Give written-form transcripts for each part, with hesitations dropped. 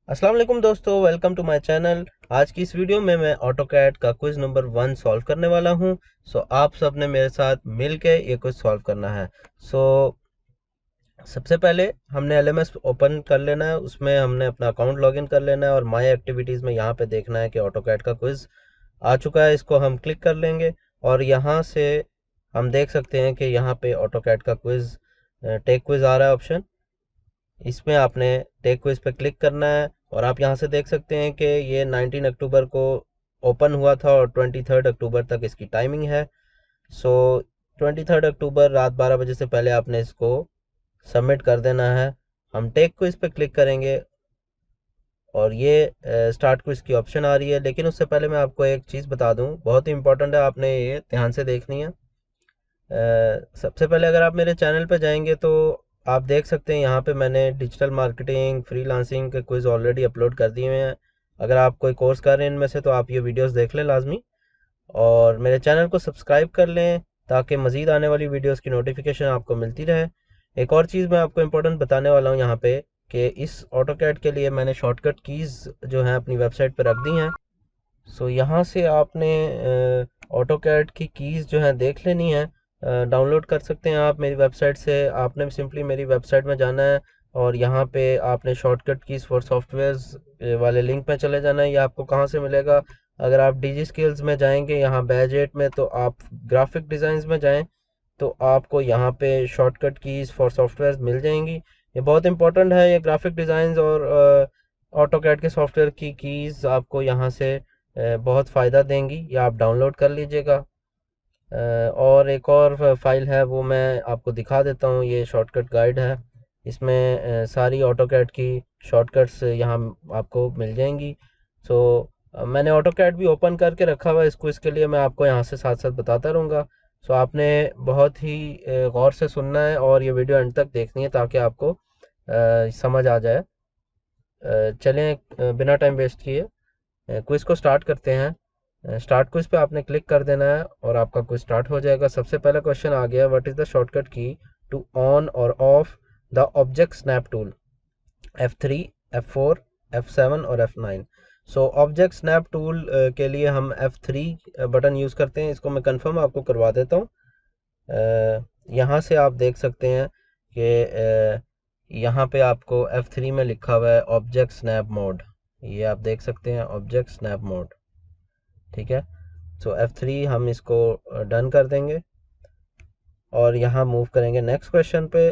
अस्सलाम वालेकुम दोस्तों, वेलकम टू माय चैनल। आज की इस वीडियो में मैं ऑटोकैड का क्विज नंबर 1 सॉल्व करने वाला हूं। आप सब ने मेरे साथ मिलके ये क्विज सॉल्व करना है। सो सबसे पहले हमने एलएमएस ओपन कर लेना है, उसमें हमने अपना अकाउंट लॉगिन कर लेना है और माय एक्टिविटीज़ में यहाँ पे देखना है कि ऑटोकैड का क्विज आ चुका है। इसको हम क्लिक कर लेंगे और यहाँ से हम देख सकते हैं कि यहाँ पे ऑटोकैड का क्विज टेक क्विज आ रहा है ऑप्शन। इसमें आपने टेक क्विज पे क्लिक करना है और आप यहाँ से देख सकते हैं कि ये 19 अक्टूबर को ओपन हुआ था और 23 अक्टूबर तक इसकी टाइमिंग है। सो 23 अक्टूबर रात 12 बजे से पहले आपने इसको सबमिट कर देना है। हम टेक क्विज पे क्लिक करेंगे और ये स्टार्ट क्विज की ऑप्शन आ रही है, लेकिन उससे पहले मैं आपको एक चीज़ बता दूं, बहुत ही इंपॉर्टेंट है, आपने ये ध्यान से देखनी है। सबसे पहले अगर आप मेरे चैनल पे जाएंगे तो आप देख सकते हैं यहाँ पे मैंने डिजिटल मार्केटिंग फ्रीलांसिंग के क्विज़ ऑलरेडी अपलोड कर दिए हुए हैं। अगर आप कोई कोर्स कर रहे हैं इनमें से तो आप ये वीडियोस देख लें लाजमी, और मेरे चैनल को सब्सक्राइब कर लें ताकि मज़ीद आने वाली वीडियोस की नोटिफिकेशन आपको मिलती रहे। एक और चीज़ मैं आपको इम्पोर्टेंट बताने वाला हूँ यहाँ पे कि इस ऑटोकैड के लिए मैंने शॉर्टकट कीज़ जो हैं अपनी वेबसाइट पर रख दी हैं। यहाँ से आपने ऑटोकैड की कीज़ जो हैं देख लेनी है, डाउनलोड कर सकते हैं आप मेरी वेबसाइट से। आपने सिंपली मेरी वेबसाइट में जाना है और यहाँ पे आपने शॉर्टकट कीज़ फॉर सॉफ्टवेयर्स वाले लिंक पे चले जाना है। ये आपको कहाँ से मिलेगा? अगर आप डिजी स्किल्स में जाएंगे यहाँ बैच 8 में, तो आप ग्राफिक डिज़ाइंस में जाएं तो आपको यहाँ पे शॉर्टकट कीज़ फॉर सॉफ्टवेयर मिल जाएंगी। ये बहुत इंपॉर्टेंट है, ये ग्राफिक डिज़ाइंस और ऑटोकैड के सॉफ्टवेयर की कीज़ आपको यहाँ से बहुत फ़ायदा देंगी, या आप डाउनलोड कर लीजिएगा। और एक और फाइल है वो मैं आपको दिखा देता हूँ, ये शॉर्टकट गाइड है। इसमें सारी ऑटोकैड की शॉर्टकट्स यहाँ आपको मिल जाएंगी। सो मैंने ऑटोकैड भी ओपन करके रखा हुआ है इसको, इसके लिए मैं आपको यहाँ से साथ साथ बताता रहूँगा। आपने बहुत ही गौर से सुनना है और ये वीडियो एंड तक देखनी है ताकि आपको समझ आ जाए। चलें, बिना टाइम वेस्ट किए क्विज को स्टार्ट करते हैं। स्टार्ट क्विज पे आपने क्लिक कर देना है और आपका क्विज स्टार्ट हो जाएगा। सबसे पहला क्वेश्चन आ गया, व्हाट इज द शॉर्टकट की टू ऑन और of the object snap tool? F3, F4, F7 और F9। ऑब्जेक्ट स्नैप टूल के लिए हम F3 बटन यूज़ करते हैं। इसको मैं कंफर्म आपको करवा देता हूँ। यहाँ से आप देख सकते हैं कि यहाँ पे आपको F3 में लिखा हुआ है ऑब्जेक्ट स्नैप मोड। ये आप देख सकते हैं ऑब्जेक्ट स्नैप मोड, ठीक है। F3 हम इसको डन कर देंगे और यहाँ मूव करेंगे नेक्स्ट क्वेश्चन पे।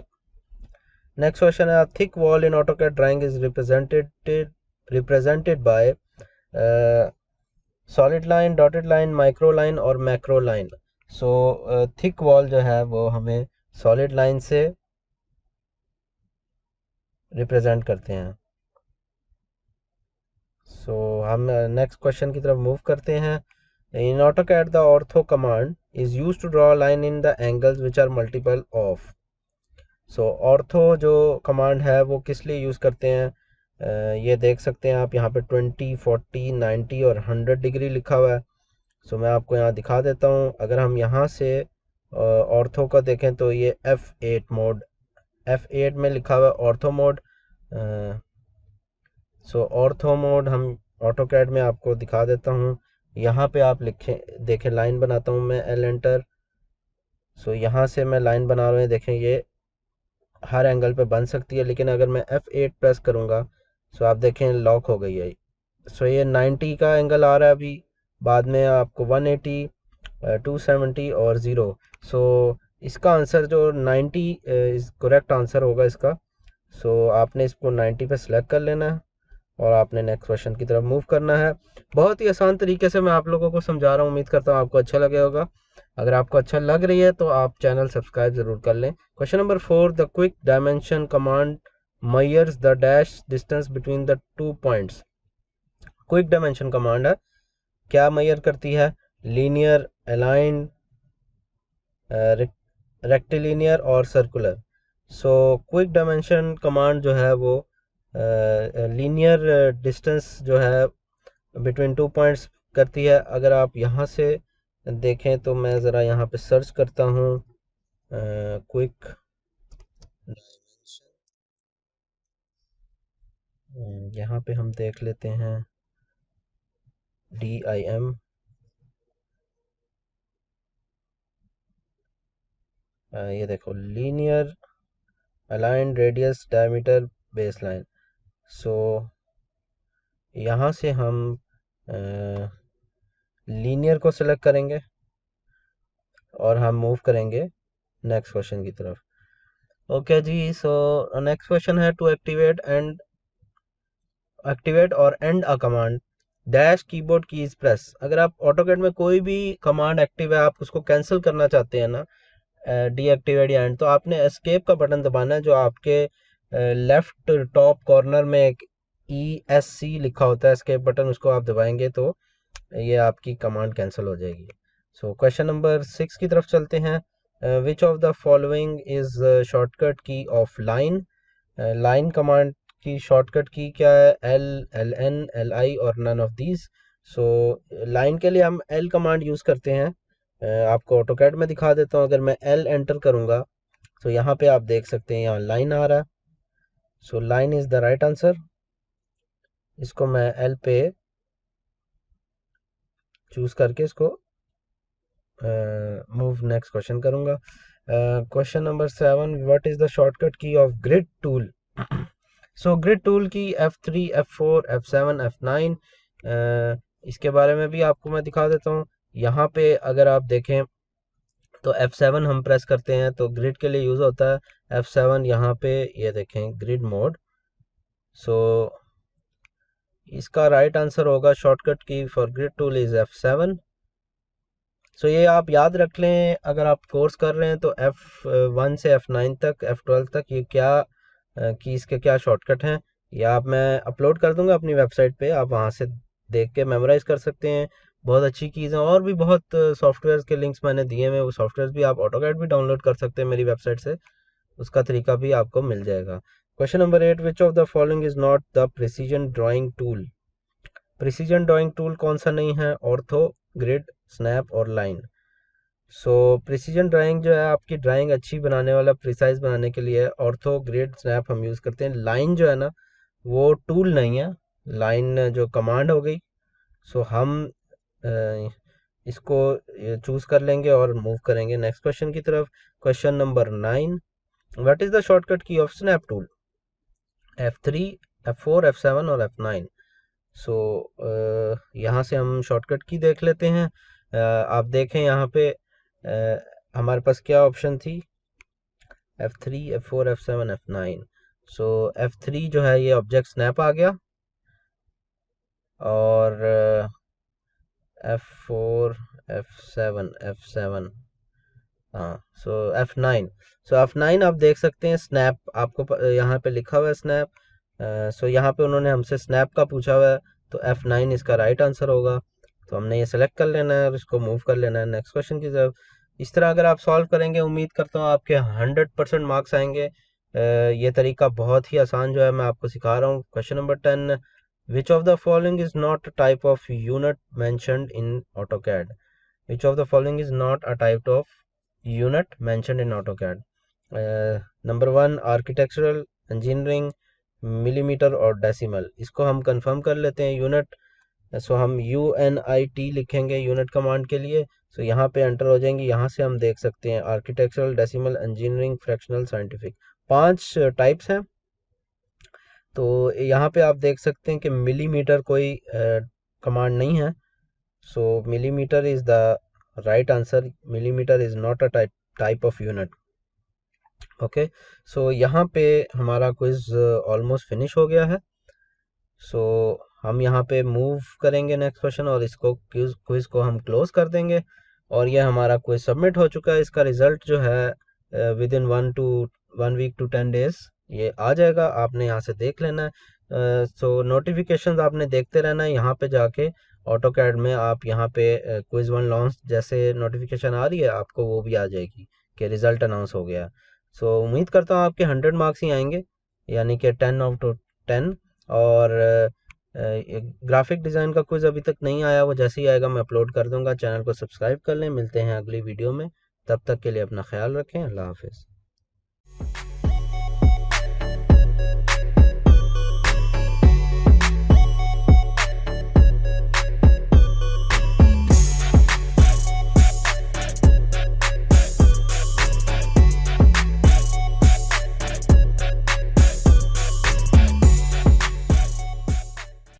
नेक्स्ट क्वेश्चन है, thick wall in AutoCAD drawing is represented by solid line, dotted line, micro line और मैक्रो लाइन। थिक वॉल जो है वो हमें सॉलिड लाइन से रिप्रेजेंट करते हैं। हम नेक्स्ट क्वेश्चन की तरफ मूव करते हैं। इन AutoCAD the ortho command is used to draw a line in the angles which are multiple of। Ortho जो कमांड है वो किस लिए यूज़ करते हैं? ये देख सकते हैं आप यहाँ पे 20, 40, 90 और 100 डिग्री लिखा हुआ है। मैं आपको यहाँ दिखा देता हूँ। अगर हम यहाँ से ऑर्थो का देखें तो ये F8 मोड, F8 में लिखा हुआ है ऑर्थो मोड। ऑर्थो मोड हम ऑटोकैड में आपको दिखा देता हूँ। यहाँ पे आप लिखें, देखें लाइन बनाता हूँ मैं, एल एंटर। यहाँ से मैं लाइन बना रहा हूँ, देखें ये हर एंगल पे बन सकती है, लेकिन अगर मैं F8 प्रेस करूँगा आप देखें लॉक हो गई है। ये 90 का एंगल आ रहा है अभी, बाद में आपको 180, 270 और 0। इसका आंसर जो 90 इस करेक्ट आंसर होगा इसका। आपने इसको 90 पे सिलेक्ट कर लेना है और आपने नेक्स्ट क्वेश्चन की तरफ मूव करना है। बहुत ही आसान तरीके से मैं आप लोगों को समझा रहा हूँ, उम्मीद करता हूँ आपको अच्छा लगे होगा। अगर आपको अच्छा लग रही है तो आप चैनल सब्सक्राइब ज़रूर कर लें। Question number 4, the quick dimension command measures the dash distance between the 2 points. Quick dimension command है, क्या मेजर करती है? लीनियर, अलाइंड, रेक्टिलिनियर और सर्कुलर। क्विक डायमेंशन कमांड जो है वो लीनियर डिस्टेंस जो है बिटवीन 2 पॉइंट्स करती है। अगर आप यहाँ से देखें तो मैं ज़रा यहाँ पे सर्च करता हूँ क्विक डायमेंशन, यहाँ पे हम देख लेते हैं DIM, ये देखो linear align radius diameter baseline. So यहाँ से हम लीनियर को सिलेक्ट करेंगे और हम मूव करेंगे नेक्स्ट क्वेश्चन की तरफ। ओके जी, सो नेक्स्ट क्वेश्चन है टू एक्टिवेट और and a command dash keyboard keys press. अगर आप ऑटोकैड में कोई भी कमांड एक्टिव है, आप उसको कैंसिल करना चाहते हैं ना, डीएक्टिवेट या एंड, तो आपने एस्केप का बटन दबाना है, जो आपके लेफ्ट टॉप कॉर्नर में एक ESC लिखा होता है, एस्केप बटन, उसको आप दबाएंगे तो ये आपकी कमांड कैंसिल हो जाएगी। सो क्वेश्चन नंबर 6 की तरफ चलते हैं। Which of the following is shortcut key of line. Line command की शॉर्टकट की क्या है? LN LI और none of these. So line के लिए हम L कमांड यूज़ करते हैं। आपको ऑटोकैड में दिखा देता हूँ। अगर मैं L एंटर करूँगा तो यहाँ पे आप देख सकते हैं यहाँ लाइन आ रहा है। So line is the right answer. इसको मैं L पे चूज़ करके इसको मूव नेक्स्ट क्वेश्चन करूँगा। Question number 7, what is the shortcut key of grid tool. So grid tool key F3 F4 F7 F9, इसके बारे में भी आपको मैं दिखा देता हूँ। यहाँ पे अगर आप देखें तो F7 हम प्रेस करते हैं तो ग्रिड के लिए यूज़ होता है F7। यहाँ पे ये देखें ग्रिड मोड। सो इसका राइट आंसर होगा shortcut key for grid tool is F7। So ये आप याद रख लें, अगर आप कोर्स कर रहे हैं तो F1 से F9 तक, F12 तक ये क्या कि इसके क्या शॉर्टकट हैं, या आप मैं अपलोड कर दूंगा अपनी वेबसाइट पे, आप वहाँ से देख के मेमोराइज कर सकते हैं। बहुत अच्छी चीज़ है, और भी बहुत सॉफ्टवेयर के लिंक्स मैंने दिए हुए, वो सॉफ्टवेयर भी आप ऑटोकैड भी डाउनलोड कर सकते हैं मेरी वेबसाइट से, उसका तरीका भी आपको मिल जाएगा। Question number 8, which of the following is not the precision drawing tool. Precision drawing tool कौन सा नहीं है? ऑर्थो, ग्रिड, स्नैप और लाइन। सो प्रिसीजन ड्राइंग जो है आपकी ड्राइंग अच्छी बनाने वाला, प्रिसाइज बनाने के लिए ऑर्थो, ग्रिड, स्नैप हम यूज़ करते हैं। लाइन जो है ना, वो टूल नहीं है, लाइन जो कमांड हो गई। सो हम अ, इसको चूज़ कर लेंगे और मूव करेंगे नेक्स्ट क्वेश्चन की तरफ। Question number 9, what is the shortcut key of snap tool. F3 F4 F7 और F9। सो यहाँ से हम शॉर्टकट की देख लेते हैं। आप देखें यहाँ पे हमारे पास क्या ऑप्शन थी, F3 F4 F7 F9। सो F3 जो है ये ऑब्जेक्ट स्नैप आ गया, और F4 F7 हाँ, सो F9। सो F9 आप देख सकते हैं स्नैप, आपको यहाँ पे लिखा हुआ है स्नैप। सो यहाँ पे उन्होंने हमसे स्नैप का पूछा हुआ है, तो F9 इसका राइट आंसर होगा। तो हमने ये सेलेक्ट कर लेना है और इसको मूव कर लेना है नेक्स्ट क्वेश्चन की तरफ। इस तरह अगर आप सॉल्व करेंगे, उम्मीद करता हूँ आपके 100% मार्क्स आएंगे। ये तरीका बहुत ही आसान जो है मैं आपको सिखा रहा हूँ। Question number 10, which of the following is not type of unit mentioned in AutoCAD. Which of the following is not a type of unit mentioned in AutoCAD? Number 1, architectural, engineering, millimetre और decimal. इसको हम confirm कर लेते हैं unit. सो हम UNIT लिखेंगे unit command के लिए। सो यहाँ पे एंटर हो जाएंगे। यहाँ से हम देख सकते हैं architectural, decimal, engineering, fractional, scientific, 5 types हैं। तो यहाँ पे आप देख सकते हैं कि मिलीमीटर कोई कमांड नहीं है। So millimeter is the right answer. Millimeter is not a type of unit. Okay. So यहाँ पे हमारा क्विज ऑलमोस्ट फिनिश हो गया है। सो हम यहाँ पे मूव करेंगे नेक्स्ट क्वेश्चन, और इसको क्विज को हम क्लोज कर देंगे, और यह हमारा क्विज सबमिट हो चुका है। इसका रिजल्ट जो है within 1 week to 10 days ये आ जाएगा। आपने यहाँ से देख लेना है। सो नोटिफिकेशंस आपने देखते रहना है यहाँ पे जाके ऑटोकैड में। आप यहाँ पे क्विज 1 लॉन्च जैसे नोटिफिकेशन आ रही है, आपको वो भी आ जाएगी कि रिजल्ट अनाउंस हो गया। सो उम्मीद करता हूँ आपके 100 मार्क्स ही आएंगे, यानी कि 10/10। और ग्राफिक डिज़ाइन का क्विज अभी तक नहीं आया, वो जैसे ही आएगा मैं अपलोड कर दूंगा। चैनल को सब्सक्राइब कर लें। मिलते हैं अगली वीडियो में, तब तक के लिए अपना ख्याल रखें। अल्लाह हाफिज़।